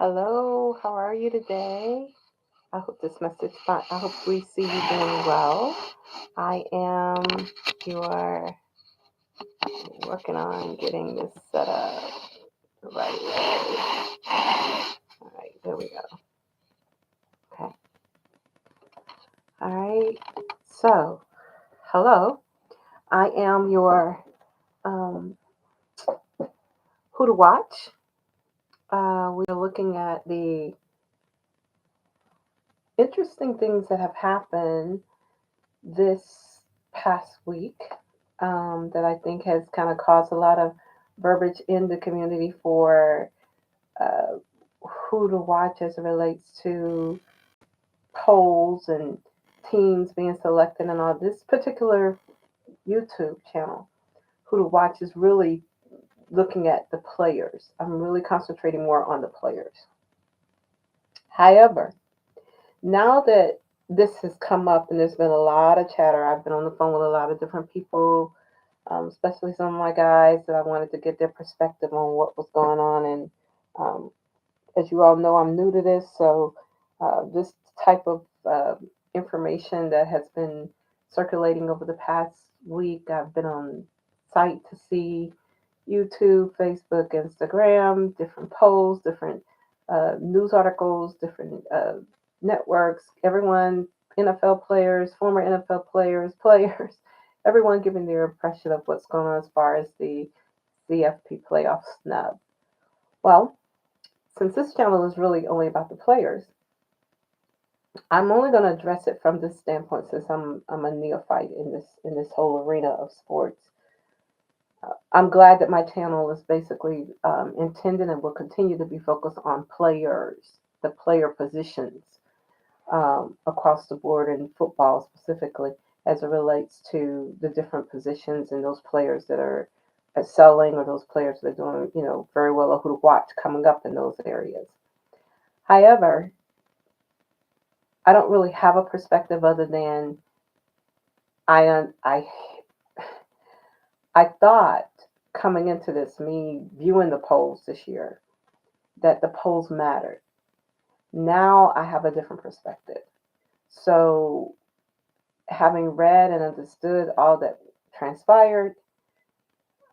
Hello, how are you today? I hope this message fine. I hope we see you doing well. I am your working on getting this set up the right way. All right, there we go. Okay. All right. So, hello. I am your um, who to watch. We are looking at the interesting things that have happened this past week that I think has kind of caused a lot of verbiage in the community for uh, who to watch as it relates to polls and teams being selected and all. This particular YouTube channel, who to watch, is really looking at the players. I'm really concentrating more on the players. However, now that this has come up and there's been a lot of chatter, I've been on the phone with a lot of different people, especially some of my guys that I wanted to get their perspective on what was going on. And um, as you all know, I'm new to this, so this type of information that has been circulating over the past week, I've been on site to see YouTube, Facebook, Instagram, different polls, different news articles, different networks, everyone, NFL players, former NFL players, players, everyone giving their impression of what's going on as far as the CFP playoff snub. Well, since this channel is really only about the players, I'm only going to address it from this standpoint since I'm a neophyte in this whole arena of sports. I'm glad that my channel is basically intended and will continue to be focused on players, the player positions across the board in football specifically, as it relates to the different positions and those players that are excelling or those players that are doing, very well or who to watch coming up in those areas. However, I don't really have a perspective other than I I I thought coming into this, me viewing the polls this year, that the polls mattered. Now I have a different perspective. So, having read and understood all that transpired,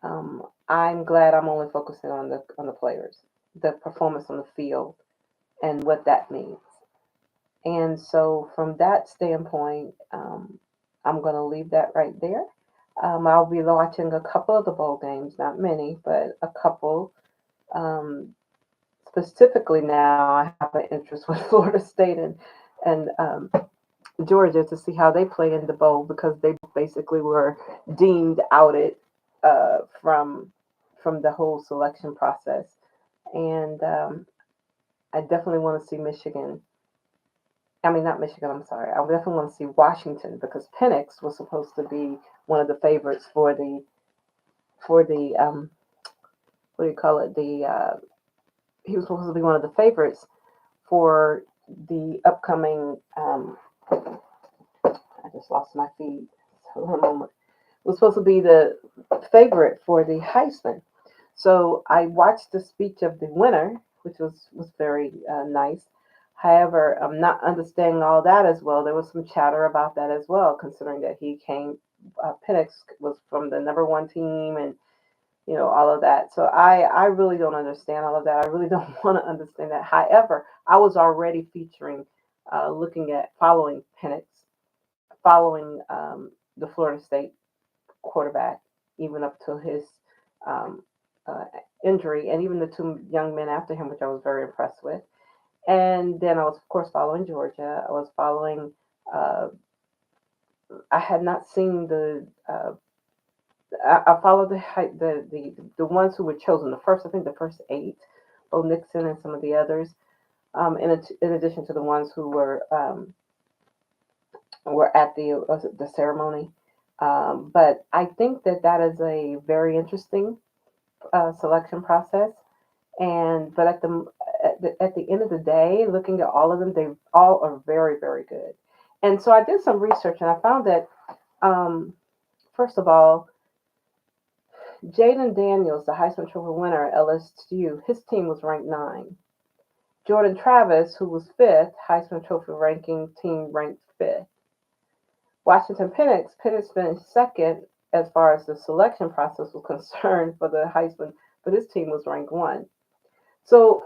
I'm glad I'm only focusing on the players, the performance on the field, and what that means. And so, from that standpoint, I'm going to leave that right there. I'll be watching a couple of the bowl games, not many, but a couple. Um, Specifically, now I have an interest with Florida State and Georgia to see how they play in the bowl because they basically were deemed outed from the whole selection process. And I definitely want to see Michigan. I mean, not Michigan. I'm sorry. I definitely want to see Washington because Penix was supposed to be one of the favorites for the what do you call it? The He was supposed to be one of the favorites for the upcoming. I just lost my feed. So one moment. Was supposed to be the favorite for the Heisman. So I watched the speech of the winner, which was very nice. However, I'm not understanding all that as well. There was some chatter about that as well, considering that he came. Penix was from the number one team, and all of that. So I really don't understand all of that. I really don't want to understand that. However, I was already featuring, looking at following Penix, following the Florida State quarterback, even up to his um, uh, injury, and even the two young men after him, which I was very impressed with. And then I was, of course, following Georgia. I was following. Uh, I had not seen the. I followed the ones who were chosen. The first, I think, the first eight, Bo Nixon and some of the others. In addition to the ones who were at the ceremony. But I think that that is a very interesting selection process. And but at the end of the day, looking at all of them, they all are very very good. And so I did some research and I found that um, first of all, Jaden Daniels, the Heisman Trophy winner at LSU, his team was ranked 9, Jordan Travis, who was fifth, Heisman Trophy ranking team ranked fifth. Washington Penix finished second as far as the selection process was concerned for the Heisman, but his team was ranked one. So,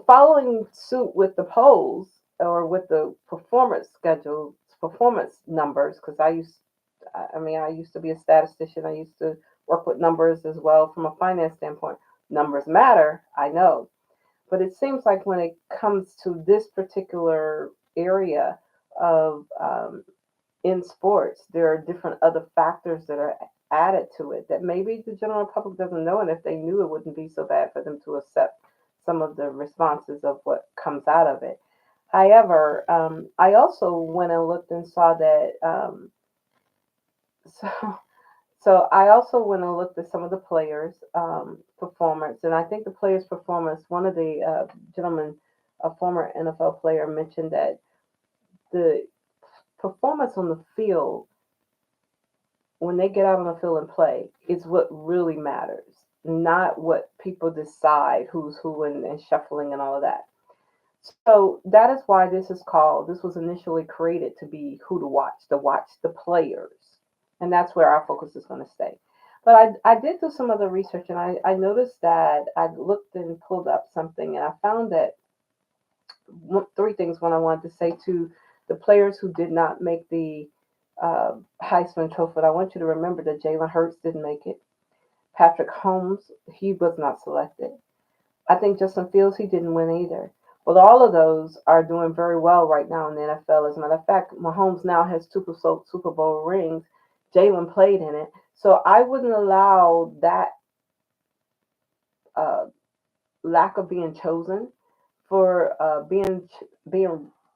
following suit with the polls or with the performance schedule, performance numbers, because I used to be a statistician. I used to work with numbers as well from a finance standpoint. Numbers matter, I know, but it seems like when it comes to this particular area of in sports, there are different other factors that are added to it that maybe the general public doesn't know, and if they knew, it wouldn't be so bad for them to accept some of the responses of what comes out of it. However, I also went and looked and saw that. So, so I also went and looked at some of the players' performance, and I think the players' performance. One of the gentlemen, a former NFL player, mentioned that the performance on the field when they get out on the field and play is what really matters, not what people decide who's who and shuffling and all of that. So that is why this was initially created to be who to watch the players. And that's where our focus is going to stay. But I did do some other research and I noticed that I looked and pulled up something and I found that three things. One, I wanted to say to the players who did not make the Heisman Trophy. I want you to remember that Jalen Hurts didn't make it. Patrick Holmes, he was not selected. I think Justin Fields, he didn't win either. Well, all of those are doing very well right now in the NFL. As a matter of fact, Mahomes now has two Super Bowl rings. Jalen played in it. So I wouldn't allow that uh, lack of being chosen for being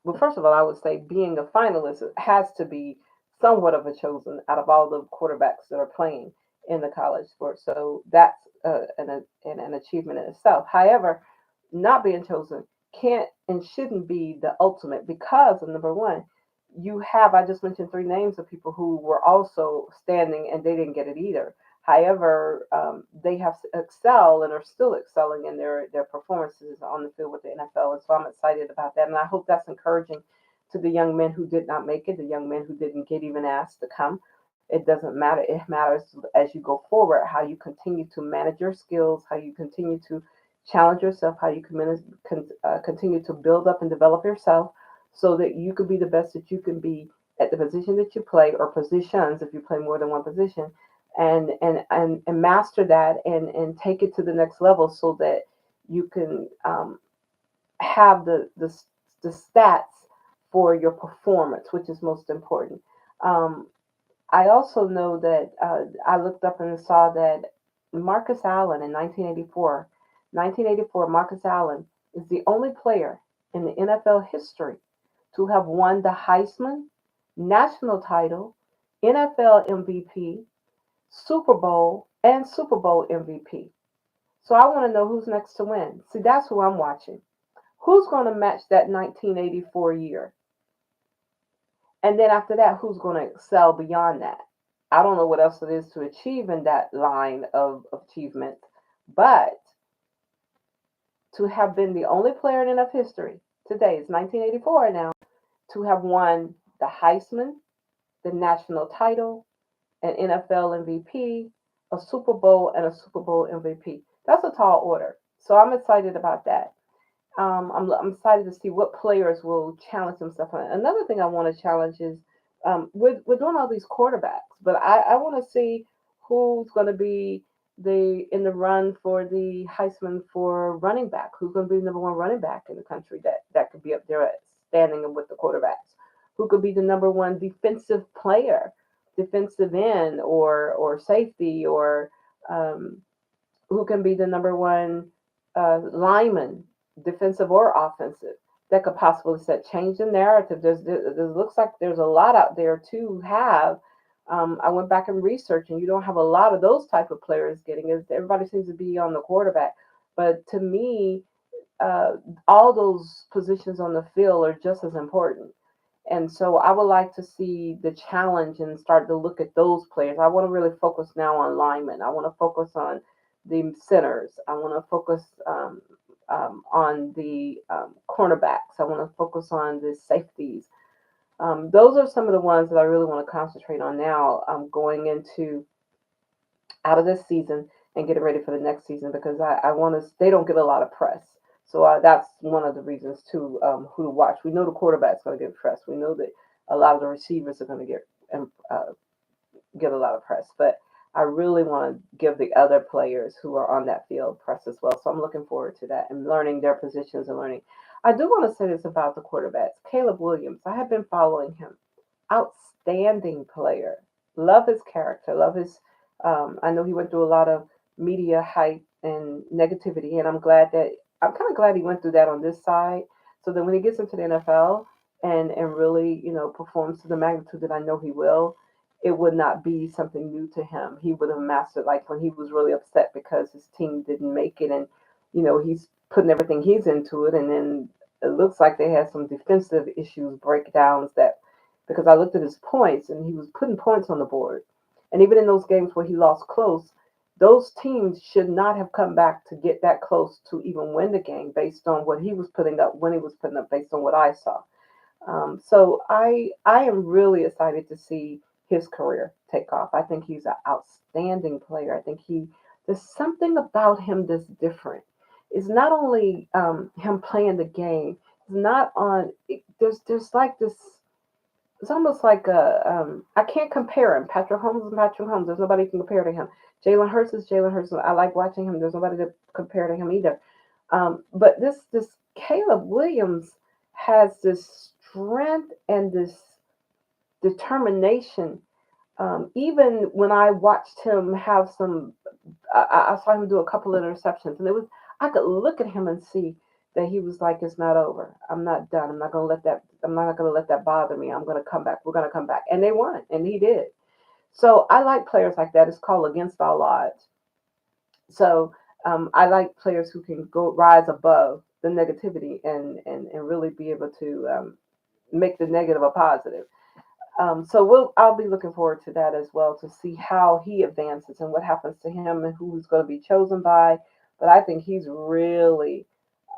well. First of all, I would say being a finalist has to be somewhat of a chosen out of all the quarterbacks that are playing in the college sport. So that's an achievement in itself. However, not being chosen can't and shouldn't be the ultimate because of number one, you have I just mentioned three names of people who were also standing and they didn't get it either. However, they have excelled and are still excelling in their performances on the field with the NFL, and so I'm excited about that. And I hope that's encouraging to the young men who did not make it, the young men who didn't get even asked to come. It doesn't matter. It matters as you go forward how you continue to manage your skills, how you continue to challenge yourself, how you continue to build up and develop yourself so that you can be the best that you can be at the position that you play or positions if you play more than one position and master that and take it to the next level so that you can have the stats for your performance, which is most important. Um, I also know that I looked up and saw that Marcus Allen in 1984, Marcus Allen is the only player in the NFL history to have won the Heisman, national title, NFL MVP, Super Bowl, and Super Bowl MVP. So I want to know who's next to win. See, that's who I'm watching. Who's going to match that 1984 year? And then after that, who's going to excel beyond that? I don't know what else it is to achieve in that line of achievement, but to have been the only player in enough history, today it's 1984 now, to have won the Heisman, the national title, an NFL MVP, a Super Bowl, and a Super Bowl MVP. That's a tall order. So I'm excited about that. I'm excited to see what players will challenge themselves. Another thing I want to challenge is we're doing all these quarterbacks, but I want to see who's going to be the in the run for the Heisman for running back. Who's going to be the number one running back in the country that could be up there standing with the quarterbacks? Who could be the number one defensive player, defensive end or safety, or um, who can be the number one lineman, defensive or offensive, that could possibly set change the narrative. There looks like there's a lot out there to have. I went back and researched, and you don't have a lot of those type of players getting it. Everybody seems to be on the quarterback, but to me, uh, all those positions on the field are just as important. And so I would like to see the challenge and start to look at those players. I want to really focus now on linemen. I want to focus on the centers. I want to focus on the cornerbacks. I want to focus on the safeties. Those are some of the ones that I really want to concentrate on now, going into out of this season and getting ready for the next season, because I want to. They don't get a lot of press, so that's one of the reasons too. Who to watch? We know the quarterback's going to get press. We know that a lot of the receivers are going to get a lot of press, but I really want to give the other players who are on that field press as well. So I'm looking forward to that and learning their positions and learning. I do want to say this about the quarterbacks. Caleb Williams, I have been following him. Outstanding player. Love his character. Love his. I know he went through a lot of media hype and negativity, and I'm kind of glad he went through that on this side. So that when he gets into the NFL and really performs to the magnitude that I know he will, it would not be something new to him. He would have mastered, like when he was really upset because his team didn't make it, and he's putting everything he's into it, and then it looks like they had some defensive issues, breakdowns, that because I looked at his points and he was putting points on the board, and even in those games where he lost close, those teams should not have come back to get that close to even win the game based on what he was putting up when he was putting up, based on what I saw. So I am really excited to see his career take off. I think he's an outstanding player. I think there's something about him that's different. It's not only him playing the game. It's not on. There's like this. It's almost like I can't compare him. Patrick Holmes is Patrick Holmes. There's nobody can compare to him. Jalen Hurts is Jalen Hurts. I like watching him. There's nobody to compare to him either. But this Caleb Williams has this strength and this determination. Even when I watched him have I saw him do a couple of interceptions, and I could look at him and see that he was like, "It's not over. I'm not done. I'm not gonna let that. I'm not gonna let that bother me. I'm gonna come back. We're gonna come back." And they won, and he did. So I like players like that. It's called against all odds. So I like players who can go rise above the negativity and really be able to make the negative a positive. So I'll be looking forward to that as well, to see how he advances and what happens to him and who's going to be chosen by. But I think he's really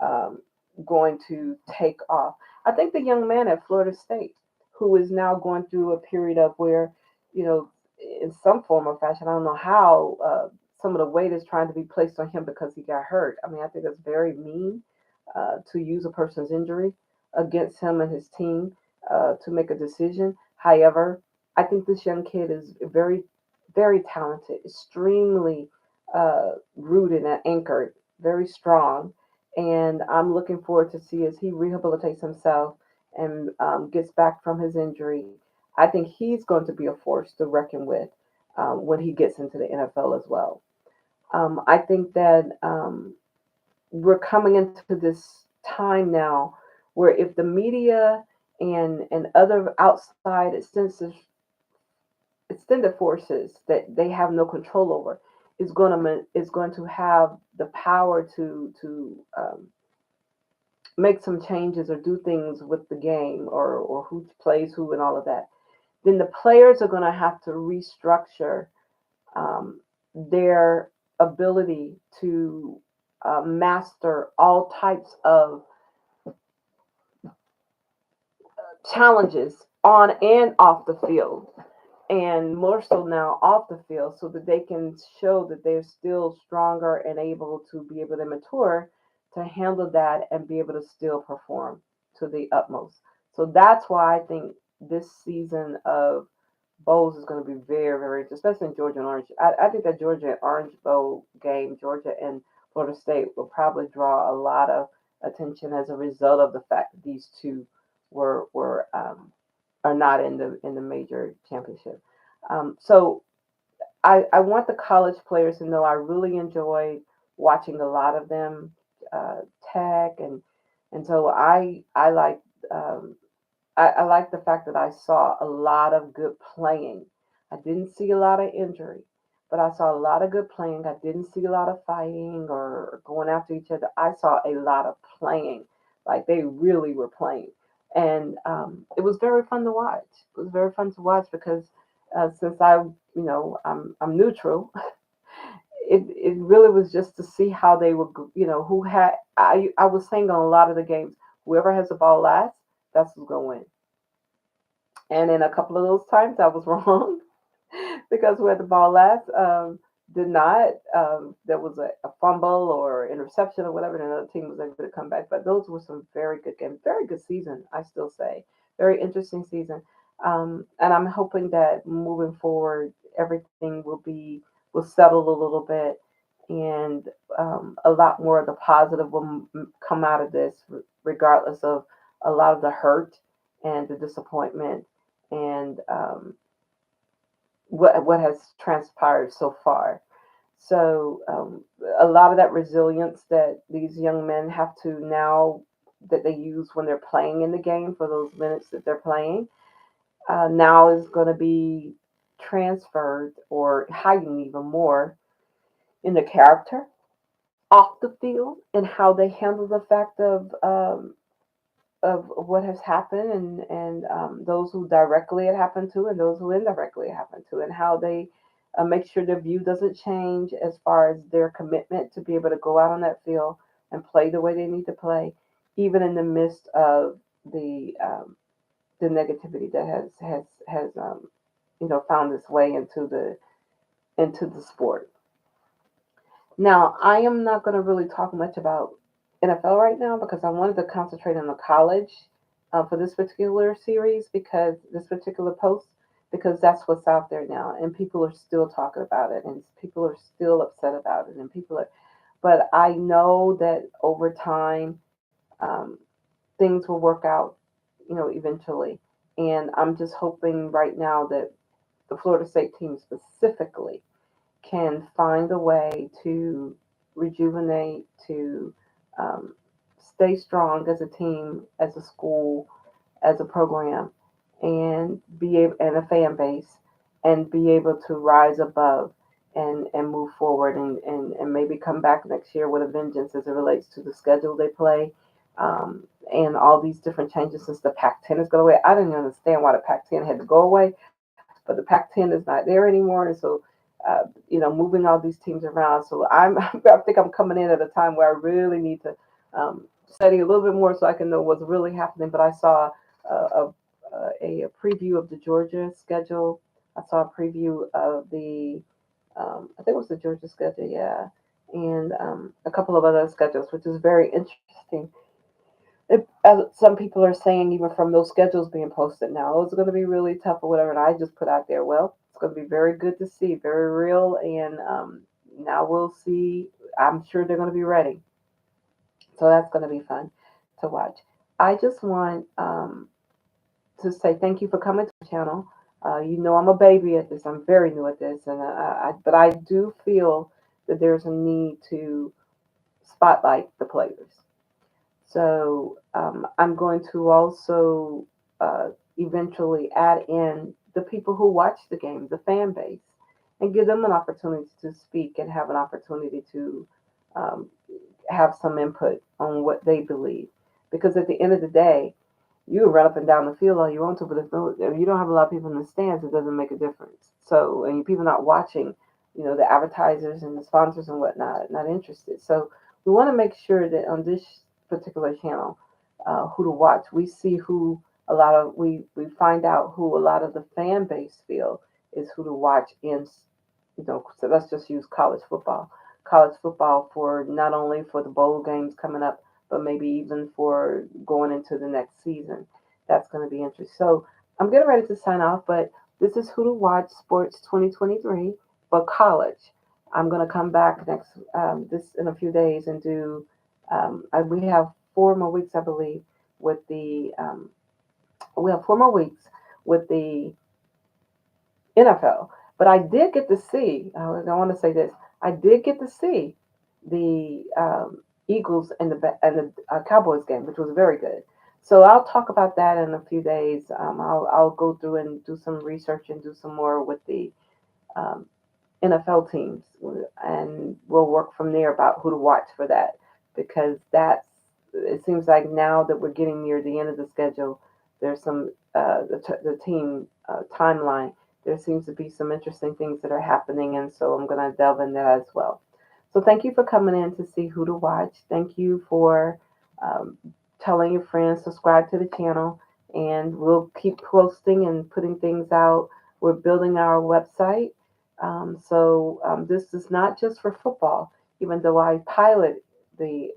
um, going to take off. I think the young man at Florida State, who is now going through a period of where, you know, in some form or fashion, I don't know how, some of the weight is trying to be placed on him because he got hurt. I mean, I think that's very mean, to use a person's injury against him and his team, to make a decision. However, I think this young kid is very, very talented, extremely rooted and anchored, very strong. And I'm looking forward to see as he rehabilitates himself and gets back from his injury. I think he's going to be a force to reckon with when he gets into the NFL as well. I think that we're coming into this time now where if the media and other outside extended forces that they have no control over is going to have the power to make some changes or do things with the game, or who plays who and all of that, then the players are going to have to restructure their ability to master all types of challenges on and off the field, and more so now off the field, so that they can show that they're still stronger and able to be able to mature to handle that and be able to still perform to the utmost. So that's why I think this season of bowls is going to be very, very interesting, especially in Georgia and Orange. I think that Georgia and Orange Bowl game, Georgia and Florida State, will probably draw a lot of attention as a result of the fact that these two were are not in the major championship. So I want the college players to know I really enjoyed watching a lot of them, tag, and so I like um, I like the fact that I saw a lot of good playing. I didn't see a lot of injury, but I saw a lot of good playing. I didn't see a lot of fighting or going after each other. I saw a lot of playing, like they really were playing, and it was very fun to watch. It was very fun to watch because since I'm neutral, it really was just to see how they would, who had. I was saying on a lot of the games, whoever has the ball last, that's who's gonna win. And in a couple of those times, I was wrong because who had the ball last did not. There was a fumble or interception or whatever, and another team was able to come back. But those were some very good games, very good season. I still say very interesting season, and I'm hoping that moving forward, everything will settle a little bit, and a lot more of the positive will come out of this, regardless of a lot of the hurt and the disappointment and what has transpired so far. So a lot of that resilience that these young men have to now that they use when they're playing in the game for those minutes that they're playing now is going to be transferred or heightened even more in the character off the field and how they handle the fact of what has happened and those who directly it happened to and those who indirectly it happened to and how they make sure their view doesn't change as far as their commitment to be able to go out on that field and play the way they need to play, even in the midst of the negativity that has found its way into the sport. Now, I am not going to really talk much about NFL right now because I wanted to concentrate on the college for this particular series because this particular post because that's what's out there now and people are still talking about it and people are still upset about it and people are. But I know that over time um, things will work out, eventually. And I'm just hoping right now that the Florida State team specifically can find a way to rejuvenate, to um, stay strong as a team, as a school, as a program, and be able and a fan base, and be able to rise above and move forward and maybe come back next year with a vengeance as it relates to the schedule they play. And all these different changes since the Pac-10 is going away. I didn't understand why the Pac-10 had to go away, but the Pac-10 is not there anymore, and so moving all these teams around. So I think I'm coming in at a time where I really need to study a little bit more so I can know what's really happening. But I saw a, a preview of the Georgia schedule. I saw a preview of I think it was the Georgia schedule, yeah, and a couple of other schedules, which is very interesting. As some people are saying, even from those schedules being posted now, it's going to be really tough or whatever. And I just put out there, well, it's going to be very good to see, very real. And now we'll see. I'm sure they're going to be ready. So that's going to be fun to watch. I just want to say thank you for coming to the channel. I'm a baby at this. I'm very new at this, but I do feel that there's a need to spotlight the players. So I'm going to also eventually add in the people who watch the game, the fan base, and give them an opportunity to speak and have an opportunity to um, have some input on what they believe. Because at the end of the day, you can run up and down the field all you want to, but if you don't have a lot of people in the stands, it doesn't make a difference. So, and people not watching, the advertisers and the sponsors and whatnot, not interested. So, we want to make sure that on this particular channel, who to watch, we see who we find out who a lot of the fan base feel is who to watch in, so let's just use college football for not only for the bowl games coming up, but maybe even for going into the next season. That's going to be interesting. So I'm getting ready to sign off, but this is Who to Watch Sports 2023 for college. I'm going to come back this in a few days and do. We have 4 more weeks, I believe, with the. We have 4 more weeks with the NFL. But I did get to see. I want to say this. I did get to see the Eagles and the Cowboys game, which was very good. So I'll talk about that in a few days. I'll go through and do some research and do some more with the um, NFL teams, and we'll work from there about who to watch for that because that's. It seems like now that we're getting near the end of the schedule, there's some the team timeline. There seems to be some interesting things that are happening, and so I'm going to delve in that as well. So thank you for coming in to see who to watch. Thank you for um, telling your friends, subscribe to the channel, and we'll keep posting and putting things out. We're building our website. This is not just for football, even though I pilot the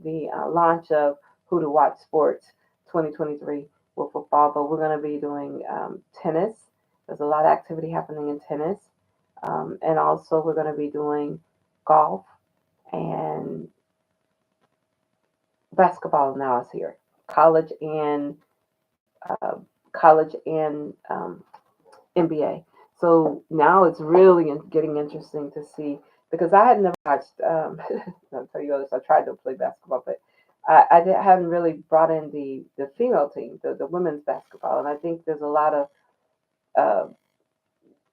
launch of Who to Watch Sports 2023 with football, but we're going to be doing tennis. There's a lot of activity happening in tennis. And also, we're going to be doing golf and basketball now is here. College and uh, college and NBA. So now it's really getting interesting to see because I had never watched. I'll tell you this. I tried to play basketball, but hadn't really brought in the female team, the women's basketball, and I think there's a lot of uh,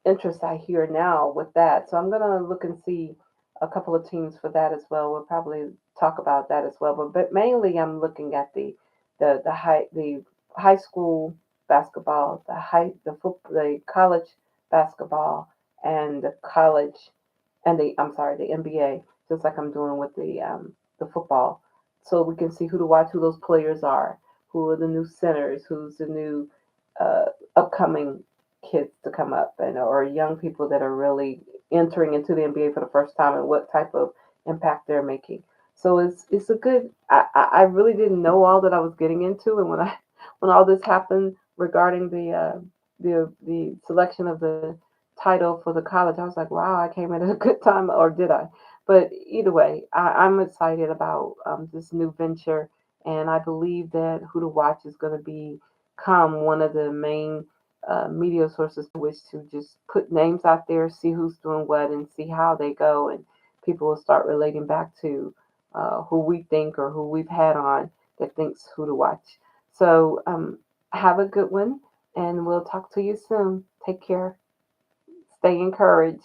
interest I hear now with that. So I'm gonna look and see a couple of teams for that as well. We'll probably talk about that as well. But mainly I'm looking at the high school basketball, the college basketball, and the college and the I'm sorry the NBA, just like I'm doing with the football, so we can see who to watch, who those players are, who are the new centers, who's the new uh, upcoming kids to come up, and or young people that are really entering into the NBA for the first time, and what type of impact they're making. So it's a good. I really didn't know all that I was getting into, and when all this happened regarding the selection of the title for the college, I was like, wow, I came in at a good time, or did I? But either way, I'm excited about this new venture, and I believe that Who to Watch is going to become one of the main media sources which to just put names out there, see who's doing what, and see how they go, and people will start relating back to who we think or who we've had on that thinks Who to Watch. So have a good one, and we'll talk to you soon. Take care. Stay encouraged.